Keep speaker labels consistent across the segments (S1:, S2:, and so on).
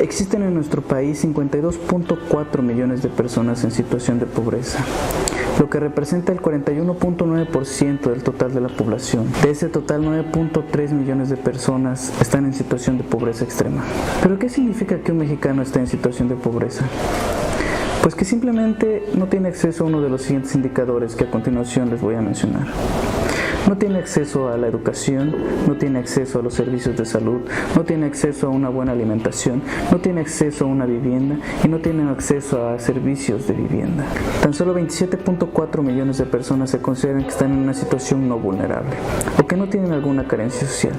S1: Existen en nuestro país 52.4 millones de personas en situación de pobreza, lo que representa el 41.9% del total de la población. De ese total, 9.3 millones de personas están en situación de pobreza extrema. ¿Pero qué significa que un mexicano esté en situación de pobreza? Pues que simplemente no tiene acceso a uno de los siguientes indicadores que a continuación les voy a mencionar. No tiene acceso a la educación, no tiene acceso a los servicios de salud, no tiene acceso a una buena alimentación, no tiene acceso a una vivienda y no tiene acceso a servicios de vivienda. Tan solo 27.4 millones de personas se consideran que están en una situación no vulnerable o que no tienen alguna carencia social.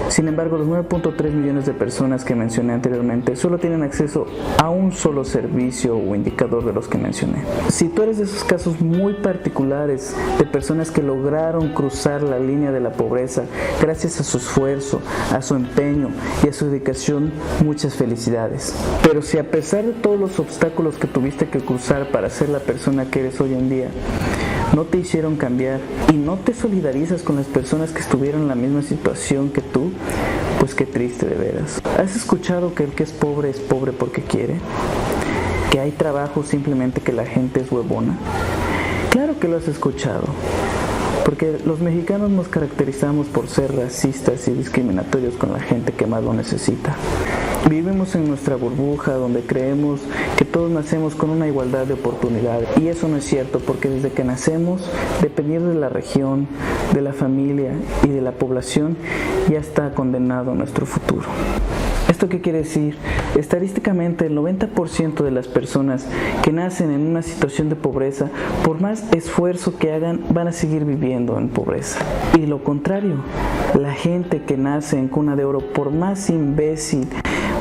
S1: Sin embargo, los 9.3 millones de personas que mencioné anteriormente solo tienen acceso a un solo servicio o indicador de los que mencioné. Si tú eres de esos casos muy particulares de personas que lograron cruzar la línea de la pobreza gracias a su esfuerzo, a su empeño y a su dedicación, muchas felicidades. Pero si a pesar de todos los obstáculos que tuviste que cruzar para ser la persona que eres hoy en día, no te hicieron cambiar y no te solidarizas con las personas que estuvieron en la misma situación que tú, pues qué triste de veras. ¿Has escuchado que el que es pobre porque quiere? ¿Que hay trabajo simplemente que la gente es huevona? Claro que lo has escuchado, porque los mexicanos nos caracterizamos por ser racistas y discriminatorios con la gente que más lo necesita. Vivimos en nuestra burbuja donde creemos que todos nacemos con una igualdad de oportunidades y eso no es cierto, porque desde que nacemos, dependiendo de la región, de la familia y de la población, ya está condenado nuestro futuro. ¿Esto qué quiere decir? Estadísticamente, el 90% de las personas que nacen en una situación de pobreza, por más esfuerzo que hagan, van a seguir viviendo en pobreza. Y lo contrario, la gente que nace en cuna de oro, por más imbécil,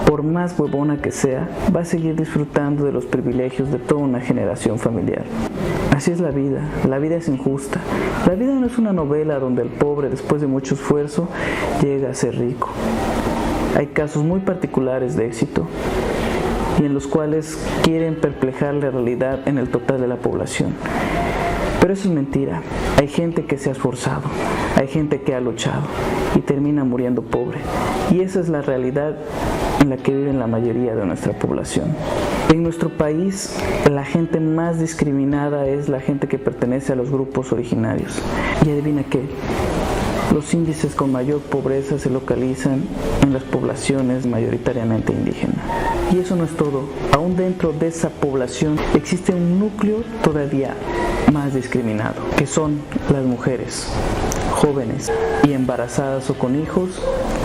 S1: por más huevona que sea, va a seguir disfrutando de los privilegios de toda una generación familiar. Así es la vida es injusta. La vida no es una novela donde el pobre, después de mucho esfuerzo, llega a ser rico. Hay casos muy particulares de éxito y en los cuales quieren perplejar la realidad en el total de la población. Pero eso es mentira. Hay gente que se ha esforzado, hay gente que ha luchado y termina muriendo pobre. Y esa es la realidad en la que vive la mayoría de nuestra población. En nuestro país, la gente más discriminada es la gente que pertenece a los grupos originarios. Y adivina qué, los índices con mayor pobreza se localizan en las poblaciones mayoritariamente indígenas. Y eso no es todo. Aún dentro de esa población existe un núcleo todavía más discriminado, que son las mujeres, jóvenes y embarazadas o con hijos,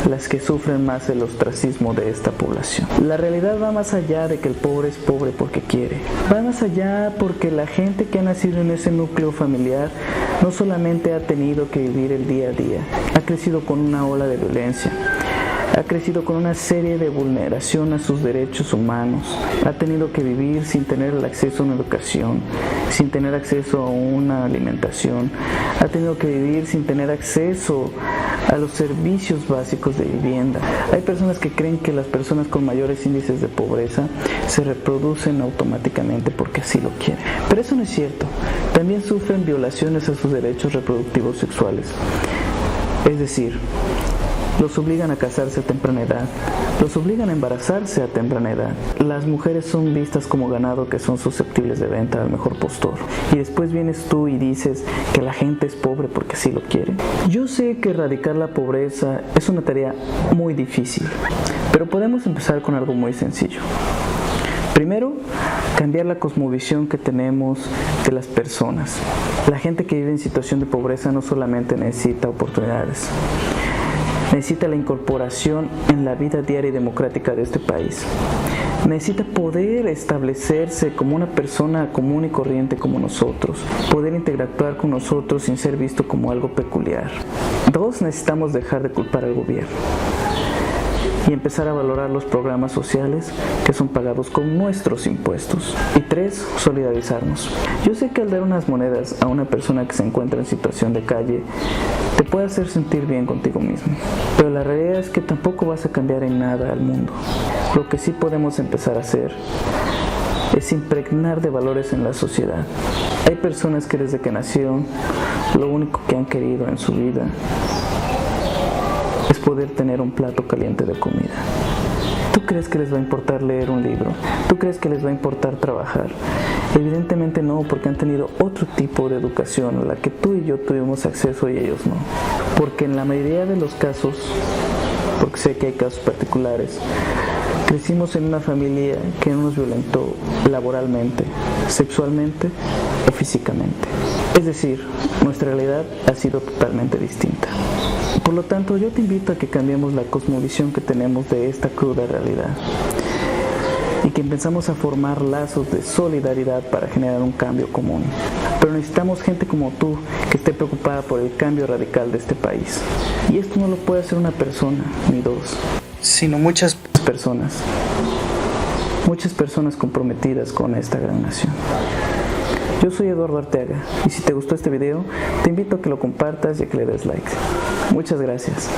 S1: las que sufren más el ostracismo de esta población. La realidad va más allá de que el pobre es pobre porque quiere. Va más allá porque la gente que ha nacido en ese núcleo familiar no solamente ha tenido que vivir el día a día, ha crecido con una ola de violencia, ha crecido con una serie de vulneración a sus derechos humanos, ha tenido que vivir sin tener el acceso a una educación, sin tener acceso a una alimentación, ha tenido que vivir sin tener acceso a los servicios básicos de vivienda. Hay personas que creen que las personas con mayores índices de pobreza se reproducen automáticamente porque así lo quieren. Pero eso no es cierto. También sufren violaciones a sus derechos reproductivos sexuales. Es decir, los obligan a casarse a temprana edad, los obligan a embarazarse a temprana edad. Las mujeres son vistas como ganado que son susceptibles de venta al mejor postor. Y después vienes tú y dices que la gente es pobre porque así lo quiere. Yo sé que erradicar la pobreza es una tarea muy difícil, pero podemos empezar con algo muy sencillo. Primero, cambiar la cosmovisión que tenemos de las personas. La gente que vive en situación de pobreza no solamente necesita oportunidades, necesita la incorporación en la vida diaria y democrática de este país. Necesita poder establecerse como una persona común y corriente como nosotros, poder interactuar con nosotros sin ser visto como algo peculiar. Dos, necesitamos dejar de culpar al gobierno y empezar a valorar los programas sociales que son pagados con nuestros impuestos. Y tres, solidarizarnos. Yo sé que al dar unas monedas a una persona que se encuentra en situación de calle te puede hacer sentir bien contigo mismo, pero la realidad es que tampoco vas a cambiar en nada al mundo. Lo que sí podemos empezar a hacer es impregnar de valores en la sociedad. Hay personas que desde que nacieron lo único que han querido en su vida es poder tener un plato caliente de comida. ¿Tú crees que les va a importar leer un libro? ¿Tú crees que les va a importar trabajar? Evidentemente no, porque han tenido otro tipo de educación a la que tú y yo tuvimos acceso y ellos no. Porque en la mayoría de los casos, porque sé que hay casos particulares, crecimos en una familia que no nos violentó laboralmente, sexualmente o físicamente. Es decir, nuestra realidad ha sido totalmente distinta. Por lo tanto, yo te invito a que cambiemos la cosmovisión que tenemos de esta cruda realidad y que empezamos a formar lazos de solidaridad para generar un cambio común. Pero necesitamos gente como tú que esté preocupada por el cambio radical de este país. Y esto no lo puede hacer una persona, ni dos, sino muchas personas. Muchas personas comprometidas con esta gran nación. Yo soy Eduardo Arteaga y si te gustó este video, te invito a que lo compartas y a que le des like. Muchas gracias.